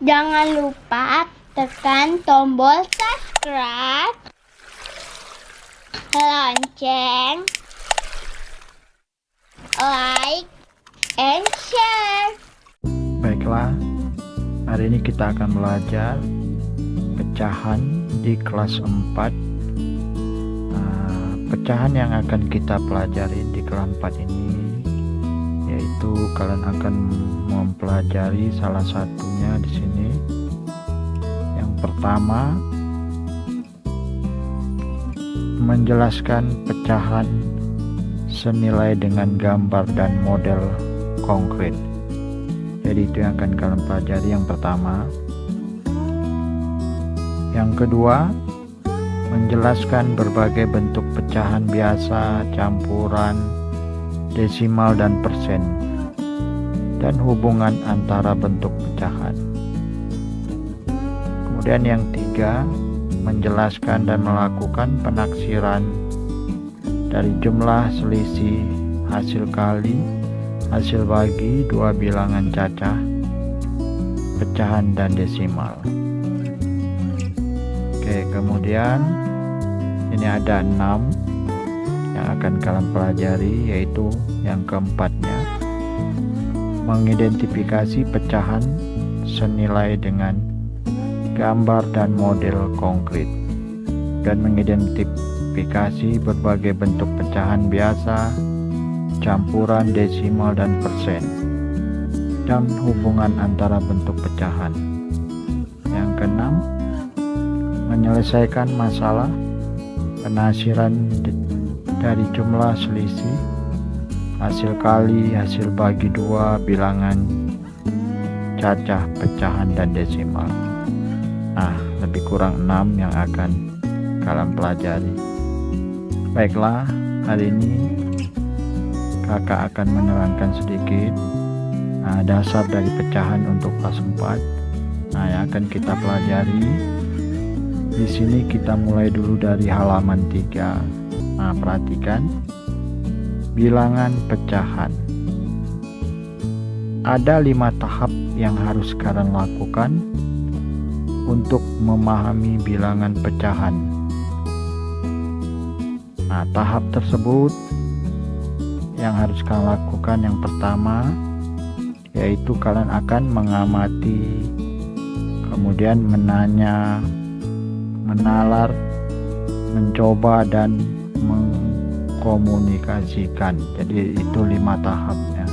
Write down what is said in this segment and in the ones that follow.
Jangan lupa tekan tombol subscribe, lonceng, like, and share. Baiklah, hari ini kita akan belajar pecahan di kelas 4. Pecahan yang akan kita pelajari di kelas 4 ini yaitu kalian akan mempelajari salah satunya di sini. Yang pertama, menjelaskan pecahan senilai dengan gambar dan model konkret. Jadi itu yang akan kalian pelajari yang pertama. Yang kedua, menjelaskan berbagai bentuk pecahan biasa, campuran, desimal dan persen, dan hubungan antara bentuk pecahan. Kemudian yang tiga, menjelaskan dan melakukan penaksiran dari jumlah selisih, hasil kali, hasil bagi dua bilangan cacah, pecahan dan desimal. Oke, kemudian ini ada 6 yang akan kalian pelajari, yaitu yang keempatnya, mengidentifikasi pecahan senilai dengan gambar dan model konkret, dan mengidentifikasi berbagai bentuk pecahan biasa, campuran, desimal dan persen, dan hubungan antara bentuk pecahan. Yang keenam, menyelesaikan masalah penasiran dari jumlah selisih, hasil kali, hasil bagi dua bilangan cacah, pecahan dan desimal. Nah, lebih kurang 6 yang akan kalian pelajari. Baiklah, hari ini kakak akan menerangkan sedikit dasar dari pecahan untuk kelas 4. Yang akan kita pelajari di sini. Kita mulai dulu dari halaman 3. Perhatikan bilangan pecahan. Ada 5 tahap yang harus kalian lakukan untuk memahami bilangan pecahan. Tahap tersebut yang harus kalian lakukan, yang pertama yaitu kalian akan mengamati, kemudian menanya, menalar, mencoba dan mengkomunikasikan. Jadi itu 5 tahapnya.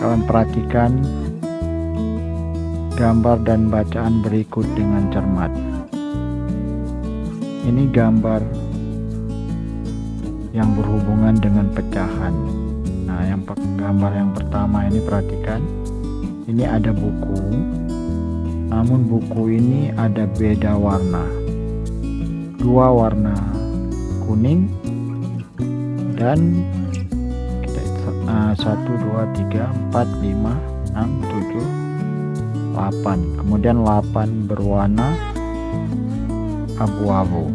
Kalian perhatikan gambar dan bacaan berikut dengan cermat. Ini gambar yang berhubungan dengan pecahan. Gambar yang pertama ini perhatikan. Ini ada buku, namun buku ini ada beda warna. 2 warna kuning dan 1, 2, 3, 4, 5, 6, 7, 8. Kemudian 8 berwarna abu-abu.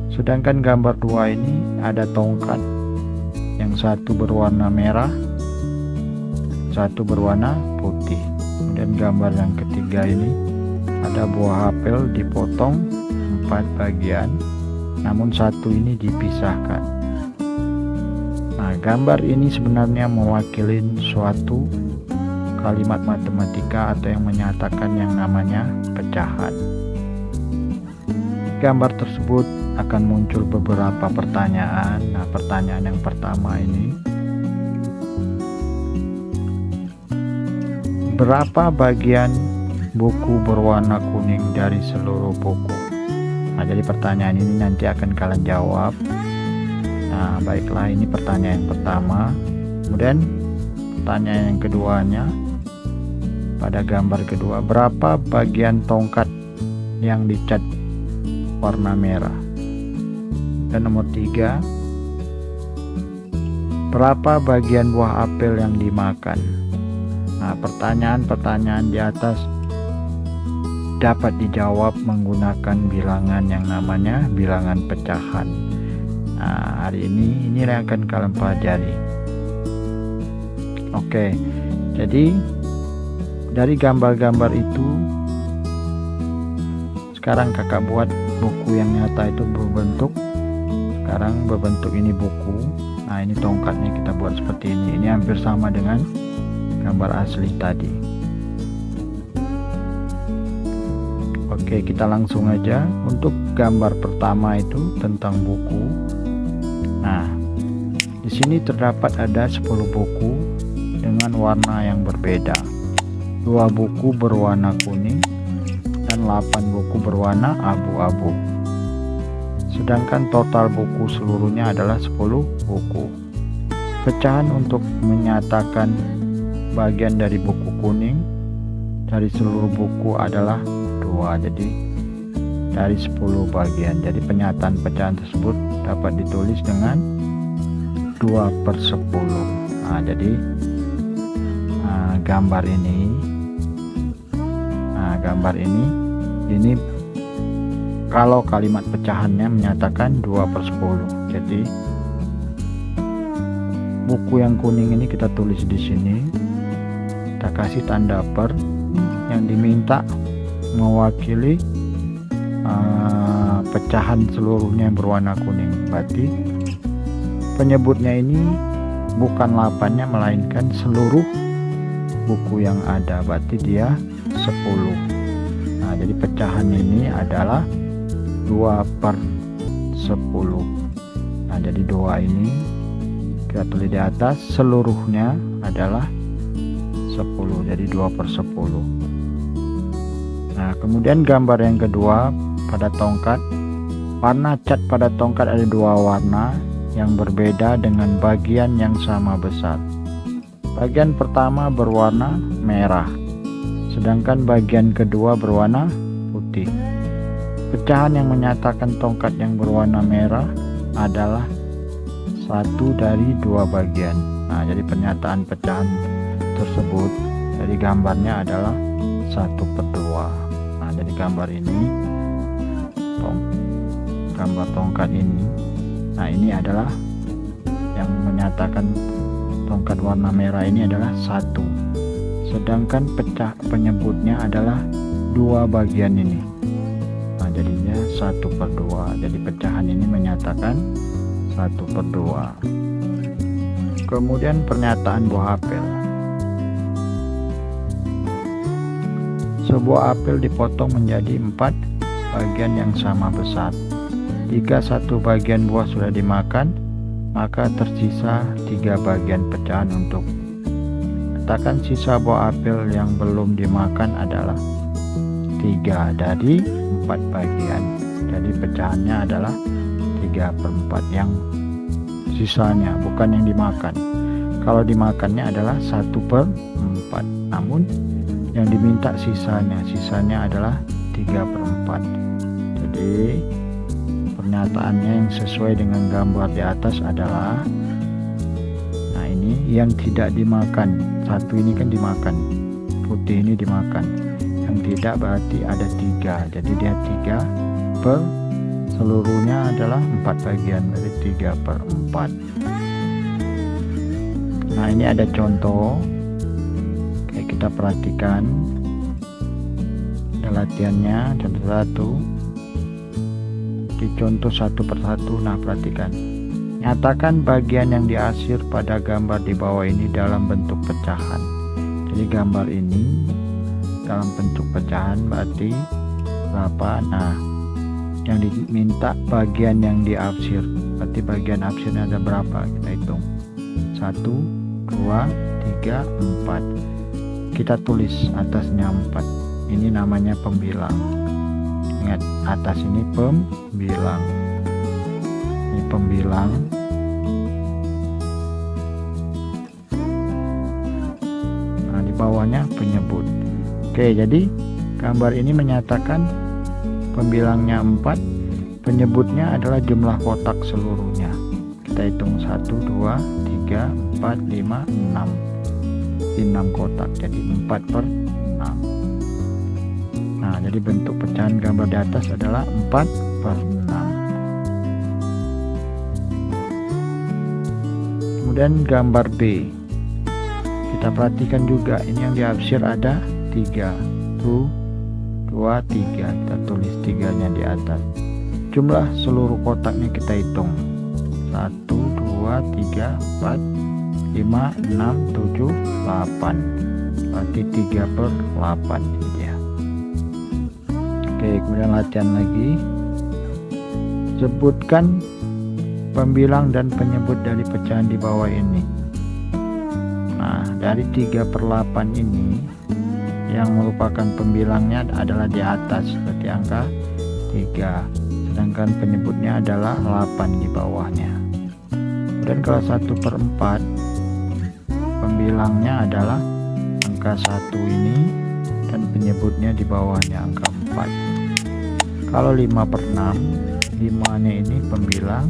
Sedangkan gambar 2 ini ada tongkat, yang satu berwarna merah, satu berwarna putih. Kemudian gambar yang ketiga ini ada buah apel dipotong 4 bagian, namun satu ini dipisahkan. Gambar ini sebenarnya mewakili suatu kalimat matematika atau yang menyatakan yang namanya pecahan. Gambar tersebut akan muncul beberapa pertanyaan. Pertanyaan yang pertama ini, berapa bagian buku berwarna kuning dari seluruh buku? Jadi pertanyaan ini nanti akan kalian jawab. Baiklah, ini pertanyaan yang pertama. Kemudian pertanyaan yang keduanya, pada gambar kedua, berapa bagian tongkat yang dicat warna merah? Dan nomor 3, berapa bagian buah apel yang dimakan? Pertanyaan-pertanyaan di atas dapat dijawab menggunakan bilangan yang namanya bilangan pecahan. Hari ini yang akan kalian pelajari. Oke, Jadi dari gambar-gambar itu sekarang kakak buat buku yang nyata itu berbentuk, sekarang berbentuk ini buku. Nah ini tongkatnya kita buat seperti ini hampir sama dengan gambar asli tadi. Oke, kita langsung aja untuk gambar pertama itu tentang buku. Nah di sini terdapat ada 10 buku dengan warna yang berbeda. 2 buku berwarna kuning dan 8 buku berwarna abu-abu. Sedangkan total buku seluruhnya adalah 10 buku. Pecahan untuk menyatakan bagian dari buku kuning dari seluruh buku adalah 2. Jadi dari 10 bagian. Jadi penyataan pecahan tersebut dapat ditulis dengan 2/10. Nah, jadi gambar ini kalau kalimat pecahannya menyatakan 2/10. Jadi buku yang kuning ini kita tulis di sini, kita kasih tanda per yang diminta mewakili pecahan seluruhnya yang berwarna kuning. Berarti penyebutnya ini bukan 8-nya melainkan seluruh buku yang ada, berarti dia 10. Nah jadi pecahan ini adalah 2/10. Nah jadi 2 ini kita tulis di atas, seluruhnya adalah 10, jadi 2/10. Nah kemudian gambar yang kedua pada tongkat. Warna cat pada tongkat ada 2 warna yang berbeda dengan bagian yang sama besar. Bagian pertama berwarna merah, sedangkan bagian kedua berwarna putih. Pecahan yang menyatakan tongkat yang berwarna merah adalah 1 dari 2 bagian. Nah jadi pernyataan pecahan tersebut dari gambarnya adalah 1/2. Nah jadi gambar ini, gambar tongkat ini, nah ini adalah yang menyatakan tongkat warna merah ini adalah 1, sedangkan penyebutnya adalah 2 bagian ini. Nah jadinya 1/2. Jadi pecahan ini menyatakan 1/2. Kemudian pernyataan buah apel. Sebuah apel dipotong menjadi 4 bagian yang sama besar. Jika 1 bagian buah sudah dimakan, maka tersisa 3 bagian pecahan untuk. Katakan sisa buah apel yang belum dimakan adalah 3 dari 4 bagian. Jadi pecahannya adalah 3/4 yang sisanya, bukan yang dimakan. Kalau dimakannya adalah 1/4, namun yang diminta sisanya adalah 3/4. Jadi pernyataannya yang sesuai dengan gambar di atas adalah, nah ini yang tidak dimakan, 1 ini kan dimakan, putih ini dimakan, yang tidak berarti ada 3, jadi dia 3 seluruhnya adalah 4 bagian, berarti 3/4. Nah ini ada contoh. Oke, kita perhatikan ada latihannya. Contoh 1, dicontoh 1 per 1. Nah perhatikan, nyatakan bagian yang diarsir pada gambar di bawah ini dalam bentuk pecahan. Jadi gambar ini dalam bentuk pecahan berarti berapa? Nah yang diminta bagian yang diarsir, berarti bagian arsirnya ada berapa, kita hitung. 1, 2, 3, 4. Kita tulis atasnya 4. Ini namanya pembilang. Ingat, atas ini pembilang, ini pembilang. Nah di bawahnya penyebut. Oke, jadi gambar ini menyatakan pembilangnya 4, penyebutnya adalah jumlah kotak seluruhnya. Kita hitung 1, 2, 3, 4, 5, 6. 6 kotak, jadi 4/6. Nah jadi bentuk pecahan gambar di atas adalah 4/6. Kemudian gambar B. kita perhatikan juga ini yang diarsir ada 3, 2, 3, kita tulis 3-nya di atas. Jumlah seluruh kotaknya kita hitung 1, 2, 3, 4, 5, 6, 7, 8, berarti 3/8 ini dia. Oke, kemudian latihan lagi, sebutkan pembilang dan penyebut dari pecahan di bawah ini. Nah, dari 3/8 ini yang merupakan pembilangnya adalah di atas, berarti angka 3, sedangkan penyebutnya adalah 8 di bawahnya. Dan kalau 1/4 pembilangnya adalah angka 1 ini dan penyebutnya di bawahnya angka 4. Kalau 5/6, 5-nya ini pembilang,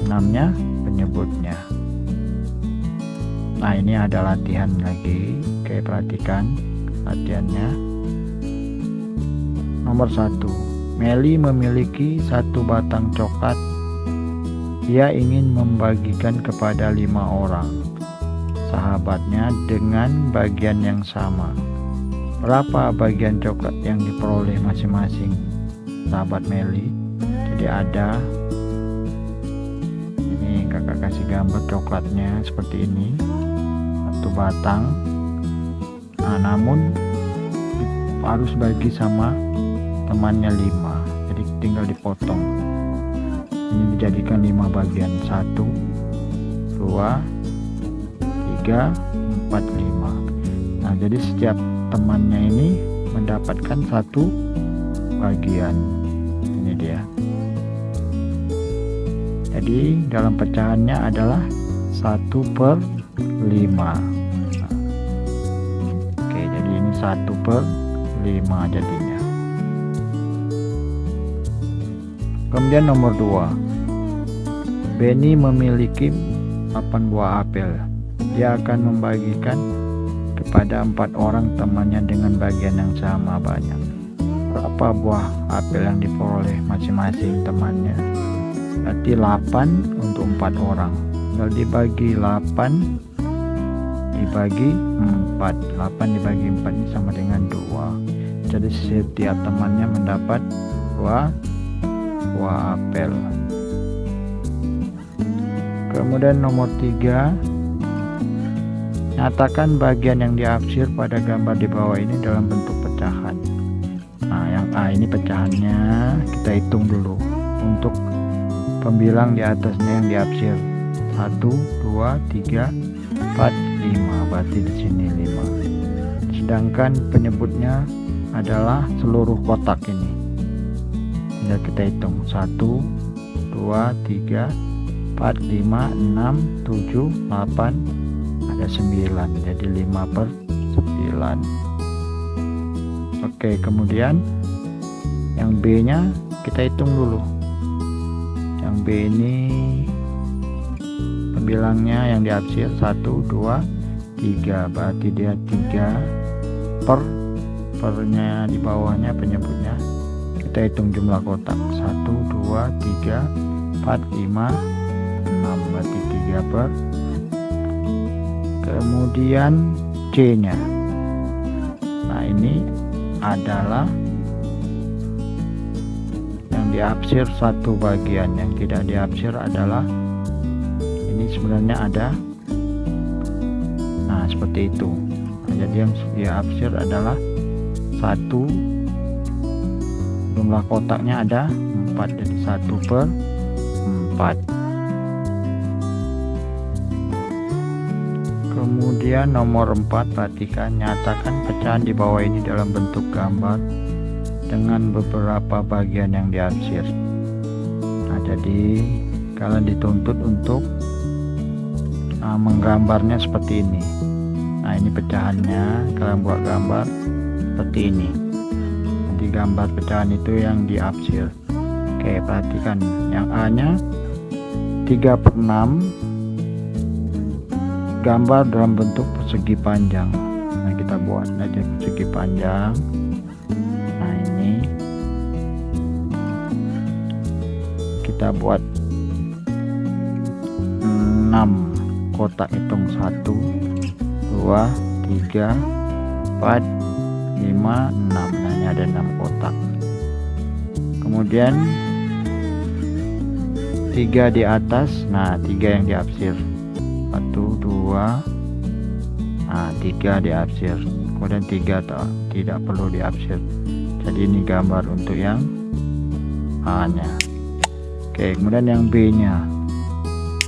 6-nya penyebutnya. Nah, ini ada latihan lagi. Oke, perhatikan latihannya. Nomor 1, Meli memiliki 1 batang coklat. Dia ingin membagikan kepada 5 orang sahabatnya dengan bagian yang sama. Berapa bagian coklat yang diperoleh masing-masing sahabat Meli? Jadi ada, ini kakak kasih gambar coklatnya seperti ini, 1 batang. Nah, namun harus bagi sama temannya 5, jadi tinggal dipotong. Ini dijadikan 5 bagian, 1, 2, 3, 4, 5. Nah, jadi setiap temannya ini mendapatkan 1 bagian. Ini dia. Jadi dalam pecahannya adalah 1/5. Nah, oke, jadi ini 1/5 jadinya. Kemudian nomor 2, Benny memiliki 8 buah apel. Dia akan membagikan kepada 4 orang temannya dengan bagian yang sama banyak. Berapa buah apel yang diperoleh masing-masing temannya? Berarti 8 untuk 4 orang. Tinggal dibagi 8 dibagi 4. 8 dibagi 4 ini sama dengan 2. Jadi setiap temannya mendapat 2 buah apel. Kemudian nomor 3, nyatakan bagian yang diarsir pada gambar di bawah ini dalam bentuk pecahan. Nah, yang A ini pecahannya kita hitung dulu untuk pembilang di atasnya yang diarsir 1, 2, 3, 4, 5, berarti di sini 5. Sedangkan penyebutnya adalah seluruh kotak ini. Tinggal kita hitung 1, 2, 3, 4, 5, 6, 7, 8, ada 9, jadi 5/9. Oke, kemudian yang B nya kita hitung dulu. Yang B ini pembilangnya yang diarsir 1, 2, 3, berarti dia 3/pernya di bawahnya penyebutnya. Kita hitung jumlah kotak 1, 2, 3, 4, 5, 6, berarti 3/. Kemudian C nya, nah ini adalah yang diarsir 1 bagian, yang tidak diarsir adalah ini sebenarnya ada, nah seperti itu. Nah, jadi yang diarsir adalah 1, jumlah kotaknya ada 4, jadi 1/4. Kemudian nomor 4, perhatikan, nyatakan pecahan di bawah ini dalam bentuk gambar dengan beberapa bagian yang diarsir. Nah, jadi kalian dituntut untuk menggambarnya seperti ini. Nah, ini pecahannya, kalian buat gambar seperti ini. Nanti gambar pecahan itu yang diarsir. Oke, perhatikan yang A nya 3/6, gambar dalam bentuk persegi panjang. Nah, kita buat aja persegi panjang. Nah, ini kita buat 6 kotak, hitung 1, 2, 2, 3, 4, 5, 6. Nah ini ada 6 kotak. Kemudian 3 di atas, nah 3 yang diabsir, 1, 2, nah 3 diabsir, kemudian 3 tidak perlu diabsir. Jadi ini gambar untuk yang A nya. Oke, kemudian yang B nya,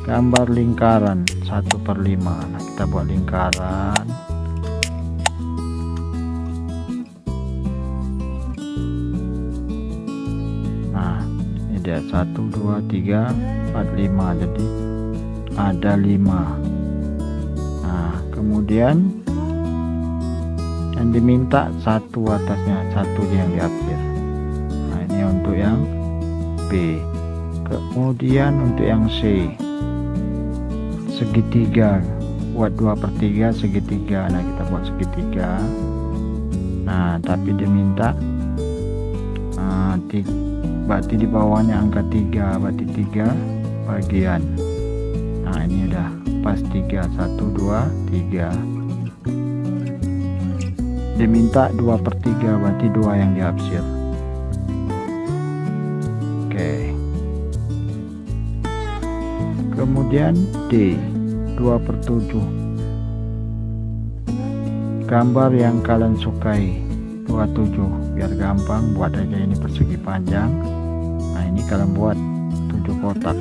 gambar lingkaran 1/5. Nah kita buat lingkaran. Nah ini dia 1, 2, 3, 4, 5, jadi ada 5. Nah kemudian yang diminta 1 atasnya, 1 yang diabsir. Nah ini untuk yang B. Kemudian untuk yang C, segitiga, buat 2/3 segitiga. Nah kita buat segitiga. Nah tapi diminta berarti di bawahnya angka 3, berarti 3 bagian. Nah ini udah pas 3, 1, 2, 3. Diminta 2/3, berarti 2 yang diabsir. Oke. Kemudian D, 2/7. Gambar yang kalian sukai, 27. Biar gampang, buat aja ini persegi panjang. Nah ini kalian buat 7 kotak.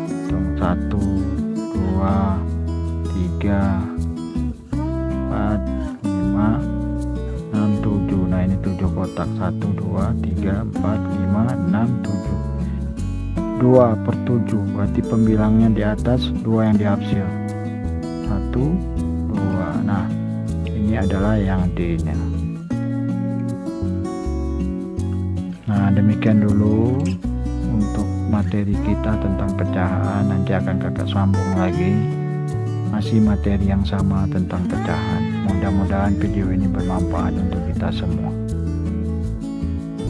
Hitung 1, 2, 3, 4, 5, 6, 7. Nah ini 7 kotak, 1, 2, 3, 4, 5, 6, 7. 2/7, berarti pembilangnya di atas 2 yang diabsir, 1, 2. Nah ini adalah yang D nya. Nah demikian dulu untuk materi kita tentang pecahan. Nanti akan kakak sambung lagi, masih materi yang sama tentang pecahan. Mudah-mudahan video ini bermanfaat untuk kita semua.